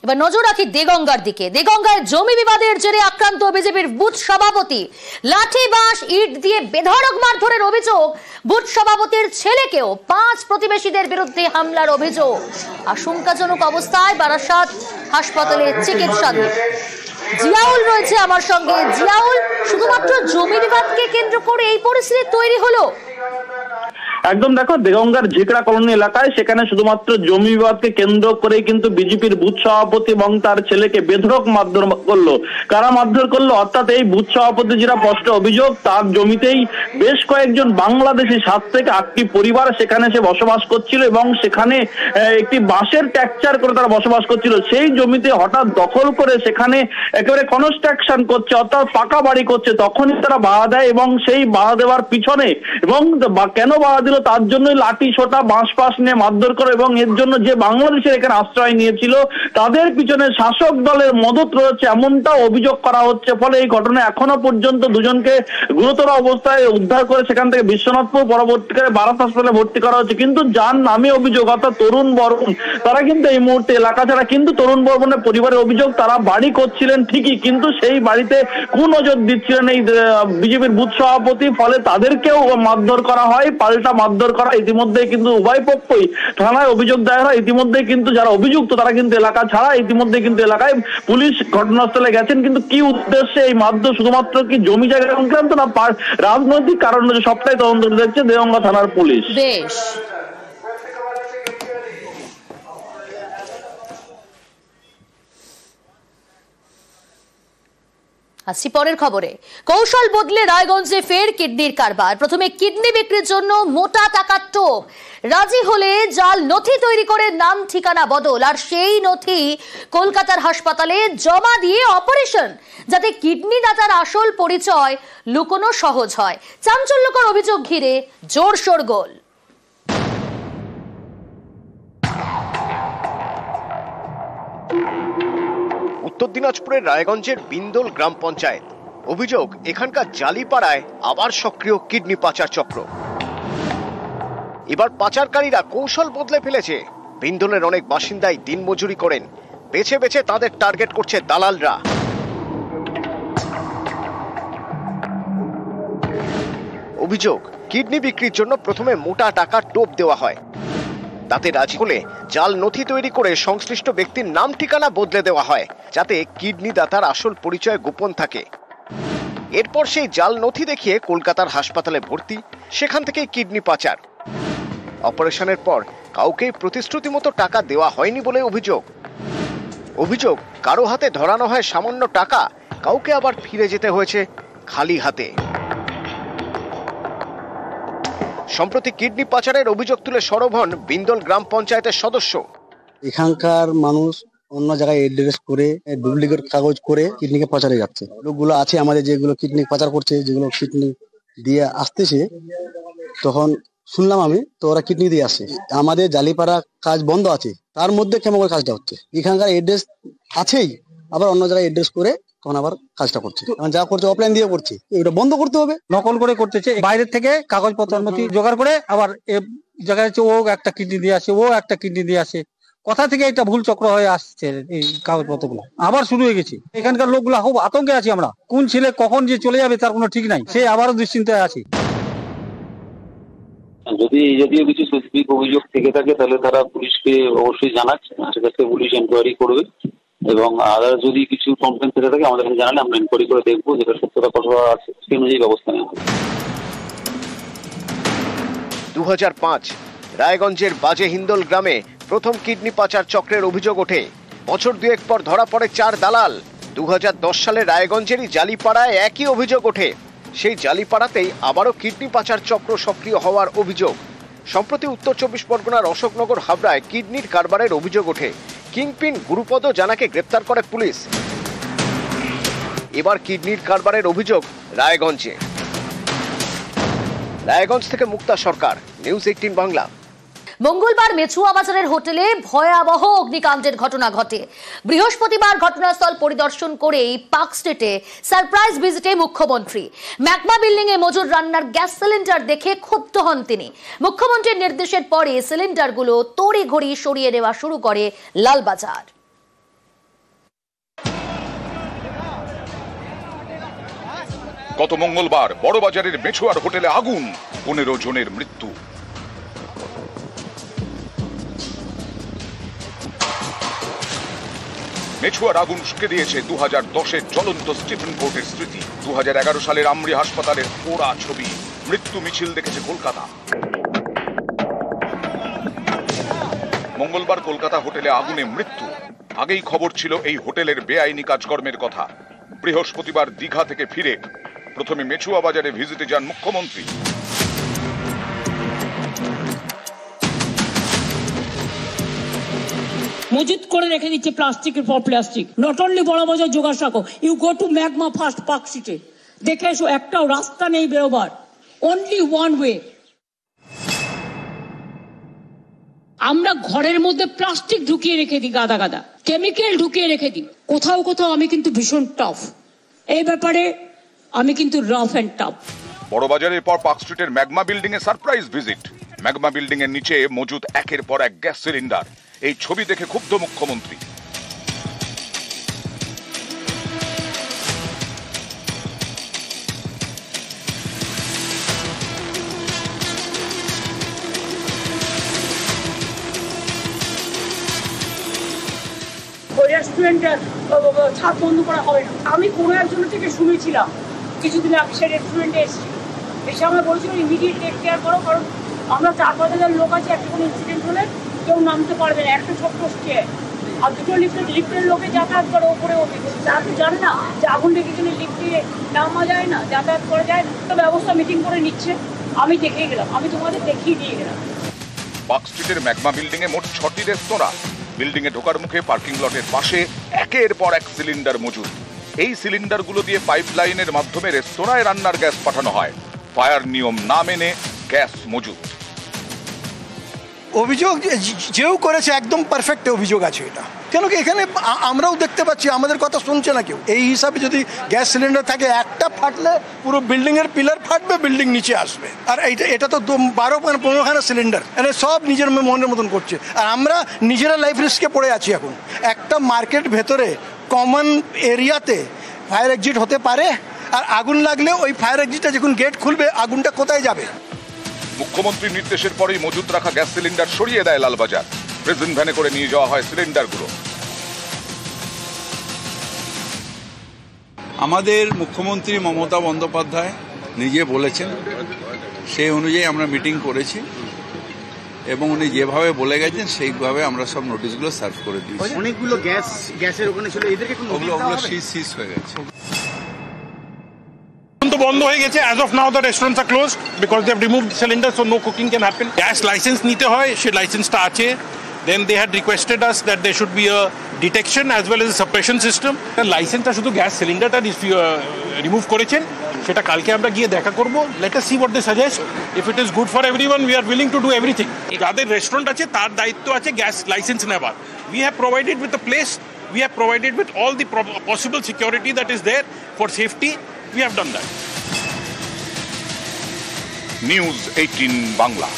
এবার নজর রাখি দেগঙ্গার দিকে। দেগঙ্গায় জমি বিবাদের জেরে আক্রান্ত বিজেপির বুথ সভাপতি, লাঠি বাঁশ ইট দিয়ে বেধড়ক মারধরের অভিযোগ। বুথ সভাপতির ছেলেকেও 5 প্রতিবেশীদের বিরুদ্ধে হামলার অভিযোগ। আশঙ্কাজনক অবস্থায় বারাসাত হাসপাতালে চিকিৎসাধীন। জিয়াউল রয়েছে আমার সঙ্গে। জিয়াউল, শুধুমাত্র জমি বিবাদকে কেন্দ্র করে এই পরিস্থিতি তৈরি হলো? একদম, দেখো দেগঙ্গার ঝিকড়া কলোনি এলাকায় সেখানে শুধুমাত্র জমি বিবাদকে কেন্দ্র করেই কিন্তু বিজেপির বুথ সভাপতি এবং তার ছেলেকে বেধড়ক মারধর করলো। কারা মারধর করলো? অর্থাৎ এই বুথ সভাপতি যেটা স্পষ্ট অভিযোগ, তার জমিতেই বেশ কয়েকজন বাংলাদেশি 7 থেকে 8টি পরিবার সেখানে সে বসবাস করছিল এবং সেখানে একটি বাঁশের ট্যাকচার করে তারা বসবাস করছিল। সেই জমিতে হঠাৎ দখল করে সেখানে একেবারে কনস্ট্রাকশন করছে, অর্থাৎ পাকা বাড়ি করছে। তখনই তারা বাধা দেয় এবং সেই বাধা দেওয়ার পিছনে এবং কেন বাধা দিল তার জন্যই লাঠি ছোটা বাঁশ পাশ নিয়ে মারধর করে এবং এর জন্য যে বাংলাদেশের এখানে আশ্রয় নিয়েছিল তাদের পিছনে শাসক দলের মদত রয়েছে এমনটা অভিযোগ করা হচ্ছে। ফলে এই ঘটনা এখনো পর্যন্ত দুজনকে গুরুতর অবস্থায় উদ্ধার করে সেখান থেকে বিশ্বনাথপুর, পরবর্তীকালে বারাসাত হাসপাতালে ভর্তি করা হচ্ছে। কিন্তু যার নামে অভিযোগ, অর্থাৎ তরুণ বর্মন, তারা কিন্তু এই মুহূর্তে এলাকা ছাড়া। কিন্তু তরুণ বর্মনের পরিবারের অভিযোগ তারা বাড়ি করছিলেন ঠিকই, কিন্তু সেই বাড়িতে কুনজর দিচ্ছিলেন এই বিজেপির বুথ সভাপতি। ফলে তাদেরকেও মারধর করা হয়, পাল্টা মারধর করা। ইতিমধ্যে কিন্তু উভয় পক্ষই থানায় অভিযোগ দায়ের হয়। ইতিমধ্যে কিন্তু যারা অভিযুক্ত তারা কিন্তু এলাকা ছাড়া। ইতিমধ্যে কিন্তু এলাকায় পুলিশ ঘটনাস্থলে গেছেন। কিন্তু কি উদ্দেশ্যে এই মারধর? শুধুমাত্র কি জমি জায়গা সংক্রান্ত না রাজনৈতিক কারণ? সবটাই তদন্ত দেখছে দেগঙ্গা থানার পুলিশ। বেশ, আসছি পরের খবরে। কৌশল বদলে রায়গঞ্জে ফের কিডনির কারবার। প্রথমে কিডনি বিক্রির জন্য মোটা টাকার টোপ, রাজি হলে জাল নথি তৈরি করে নাম ঠিকানা বদল, আর সেই নথি কলকাতার হাসপাতালে জমা দিয়ে অপারেশন, যাতে কিডনি দাতার আসল পরিচয় লুকোনো সহজ হয়। চাঞ্চল্যকর অভিযোগ ঘিরে জোর শোরগোল। উত্তর দিনাজপুরের রায়গঞ্জের বিন্দল গ্রাম পঞ্চায়েত। অভিযোগ, এখানকার জালিপাড়ায় আবার সক্রিয় কিডনি পাচার চক্র। এবার পাচারকারীরা কৌশল বদলে ফেলেছে। বিন্দলের অনেক বাসিন্দাই দিনমজুরি করেন, বেছে বেছে তাদের টার্গেট করছে দালালরা। অভিযোগ, কিডনি বিক্রির জন্য প্রথমে মোটা টাকার টোপ দেওয়া হয়, তাতে রাজি হলে জাল নথি তৈরি করে সংশ্লিষ্ট ব্যক্তির নাম ঠিকানা বদলে দেওয়া হয়, যাতে কিডনি দাতার আসল পরিচয় গোপন থাকে। এরপর সেই জাল নথি দেখিয়ে কলকাতার হাসপাতালে ভর্তি, সেখান থেকে কিডনি পাচার। অপারেশনের পর কাউকে প্রতিশ্রুতি মতো টাকা দেওয়া হয়নি বলে অভিযোগ কারো হাতে ধরানো হয় সামান্য টাকা, কাউকে আবার ফিরে যেতে হয়েছে খালি হাতে। সম্প্রতি কিডনি পাচারের অভিযোগ তুলে সরব হন বিন্দল গ্রাম পঞ্চায়েতের সদস্য। এখানকার মানুষ অন্য জায়গায় এড্রেস করে ডুপ্লিকেট কাগজ করে কিডনিকে পাচারে যাচ্ছে। লোকগুলো আছে আমাদের যেগুলো কিডনি পাচার করছে, যেগুলো কিডনি দিয়ে আসতেছে, তখন শুনলাম আমি তো ওরা কিডনি দিয়ে আসছে। আমাদের জালিপাড়া কাজ বন্ধ আছে, তার মধ্যে কেমন করে কাজটা হচ্ছে। এখানকার এড্রেস আছেই, আবার অন্য জায়গায় এড্রেস করে তখন আবার কাজটা করছে। যা করছে অফলাইন দিয়ে করছে, এটা বন্ধ করতে হবে। নকল করে করতেছে, বাইরের থেকে কাগজপত্র অনুমতি জোগাড় করে আবার জায়গায় ও একটা কিডনি দিয়ে আসে, ও একটা কিডনি দিয়ে আসে। কোথা থেকে এটা ভুল চক্র হয়ে আসছে এই কাগজপত্রগুলো আবার শুরু হয়ে গেছে। এখানকার লোকগুলো খুব আতঙ্কে আছি আমরা, কোন ছেলে কখন যে চলে যাবে তার কোনো ঠিক নাই, সে আবারও দুশ্চিন্তায় আছি। যদিও কিছু স্পেসিফিক অভিযোগ থেকে থাকে তাহলে তারা পুলিশকে অবশ্যই জানাচ্ছে, সেক্ষেত্রে পুলিশ এনকোয়ারি করবে এবং আদার যদি কিছু কমপ্লেন থেকে থাকে আমাদের জানালে আমরা এনকোয়ারি করে দেখবো, যেটা সত্যতা কথা আছে সেই অনুযায়ী ব্যবস্থা নেওয়া হবে। 2005 রায়গঞ্জের বাজে হিন্দল গ্রামে প্রথম কিডনি পাচার চক্রের অভিযোগ ওঠে। বছর দুয়েক পর ধরা পড়ে 4 দালাল। 2010 সালে রায়গঞ্জেরই জালিপাড়ায় একই অভিযোগ ওঠে। সেই জালিপাড়াতেই আবারও কিডনি পাচার চক্র সক্রিয় হওয়ার অভিযোগ। সম্প্রতি উত্তর 24 পরগনার অশোকনগর হাবড়ায় কিডনির কারবারের অভিযোগ ওঠে। কিংপিন গুরুপদ জানাকে গ্রেপ্তার করে পুলিশ। এবার কিডনির কারবারের অভিযোগ রায়গঞ্জে। রায়গঞ্জ থেকে মুক্তা সরকার, নিউজ 18 বাংলা। মঙ্গলবার মেছুয়া বাজারের হোটেলে ভয়াবহ অগ্নিকাণ্ডের ঘটনা ঘটে। বৃহস্পতিবার ঘটনাস্থল পরিদর্শন করেই পার্ক স্ট্রিটে সারপ্রাইজ ভিজিটে মুখ্যমন্ত্রী। ম্যাকমা বিল্ডিং এ মজুর রান্নার গ্যাস সিলিন্ডার দেখে ক্ষুব্ধ হন তিনি। মুখ্যমন্ত্রীর নির্দেশের পরে সিলিন্ডারগুলো তড়িঘড়ি সরিয়ে নেওয়া শুরু করে লালবাজার। গত মঙ্গলবার বড়বাজারের মেছুয়ার হোটেলে আগুন, 15 জনের মৃত্যু। মেছুয়ার আগুন শুকে দিয়েছে 2010-এর জ্বলন্ত স্টিফেন কোর্টের স্মৃতি। 2011 সালের আমরি হাসপাতালের পোড়া ছবি। মৃত্যু মিছিল দেখেছে কলকাতা। মঙ্গলবার কলকাতা হোটেলে আগুনে মৃত্যু। আগেই খবর ছিল এই হোটেলের বেআইনি কাজকর্মের কথা। বৃহস্পতিবার দীঘা থেকে ফিরে প্রথমে মেছুয়া বাজারে ভিজিটে যান মুখ্যমন্ত্রী। মজুত করে রেখে দিচ্ছে প্লাস্টিকের পর প্লাস্টিক। নট অনলি বড়বাজার জোগাড়সাঁকো, you go to Magma first park city, দেখে এসো একটাও রাস্তা নেই বেরোবার, অনলি ওয়ান ওয়ে। আমরা ঘরের মধ্যে প্লাস্টিক ঢুকিয়ে রেখে দিই, গাদা গাদা কেমিক্যাল ঢুকিয়ে রেখে দিই। কোথাও কোথাও আমি কিন্তু ভীষণ টাফ এই ব্যাপারে, আমি কিন্তু রাফ এন্ড টাফ। বড়বাজারের পর পার্ক স্ট্রিটের ম্যাগমা বিল্ডিং এ সারপ্রাইজ ভিজিট। ম্যাগমা বিল্ডিং এর নিচে মজুদ একের পর এক গ্যাস সিলিন্ডার। এই ছবি দেখে ক্ষুব্ধ মুখ্যমন্ত্রী। রেস্টুরেন্টের ছাদ বন্ধ করা হবে না। আমি কোনো একজনের থেকে শুনেছিলাম কিছুদিন আগে, সে রেস্টুরেন্টে এসেছি, এসে আমরা বলছিল ইমিডিয়েট টেক কেয়ার করো, কারণ আমরা 4-5 লোক আছি, একটা কোনো ইনসিডেন্ট হলে কেউ নামতে পারবে না, একটা ছোট্ট স্টেয়ার আর দুটো লিফটের লোকে যাতায়াত করে ওপরে ওঠে। তারা তো জানে না যে আগুন লেগে গেলে লিফটে নামা যায় না, যাতায়াত করা যায় না। তো ব্যবস্থা মিটিং করে নিচ্ছে, আমি দেখে গেলাম, আমি তোমাদের দেখিয়ে দিয়ে গেলাম। পার্ক স্ট্রিটের ম্যাগমা বিল্ডিং এ মোট 6টি রেস্তোরাঁ। বিল্ডিং এ ঢোকার মুখে পার্কিং লটের পাশে একের পর এক সিলিন্ডার মজুদ। এই সিলিন্ডারগুলো দিয়ে পাইপলাইনের মাধ্যমে রেস্তোরাঁয় রান্নার গ্যাস পাঠানো হয়। ফায়ার নিয়ম না মেনে গ্যাস মজুদ। অভিযোগ যেও করেছে একদম পারফেক্ট অভিযোগ আছে এটা, কেন কি এখানে আমরাও দেখতে পাচ্ছি আমাদের কথা শুনছে না কেউ। এই হিসাবে যদি গ্যাস সিলিন্ডার থাকে, একটা ফাটলে পুরো বিল্ডিং এর পিলার ফাটবে, বিল্ডিং নিচে আসবে। আর এটা তো 12-15খানা সিলিন্ডার, মানে সব নিজের মনের মতন করছে। আর আমরা নিজেরা লাইফ রিস্কে পড়ে আছি এখন। একটা মার্কেট ভেতরে কমন এরিয়াতে ফায়ার এক্সিট হতে পারে, আর আগুন লাগলে ওই ফায়ার এক্সিটটা যখন গেট খুলবে, আগুনটা কোথায় যাবে? মুখ্যমন্ত্রীর নির্দেশের পরেই মজুত রাখা গ্যাস সিলিন্ডার সরিয়ে দেয় লালবাজার। প্রেজেন্ট ভ্যানে করে নিয়ে যাওয়া হয় সিলিন্ডারগুলো। আমাদের মুখ্যমন্ত্রী মমতা বন্দ্যোপাধ্যায় নিজে বলেছেন, সেই অনুযায়ী আমরা মিটিং করেছি এবং উনি যেভাবে বলে গেছেন সেইভাবে আমরা সব নোটিশগুলো সার্ভ করে দিয়েছি। অনেকগুলো গ্যাসের ওখানে ছিল, এদেরকে ওগুলো সিজ হয়ে গেছে। বন্ধ হয়ে গেছে। as of now the restaurants are closed because they have removed the cylinders, so no cooking can happen. Gas license নিতে হয়, সে লাইসেন্সটা আছে। Then they had requested us that there should be a detection as well as a suppression system. লাইসেন্সটা শুধু gas সিলিন্ডারটা remove করেছেন, সেটা কালকে আমরা গিয়ে দেখা করব। Let us see what they suggest. If it is good for everyone, we are willing to do everything. যাদের রেস্টুরেন্ট আছে তার দায়িত্ব আছে গ্যাস লাইসেন্স নেবার। We have provided with the place, we have provided with all the possible security that is there for safety. We have done that. News 18 Bangla.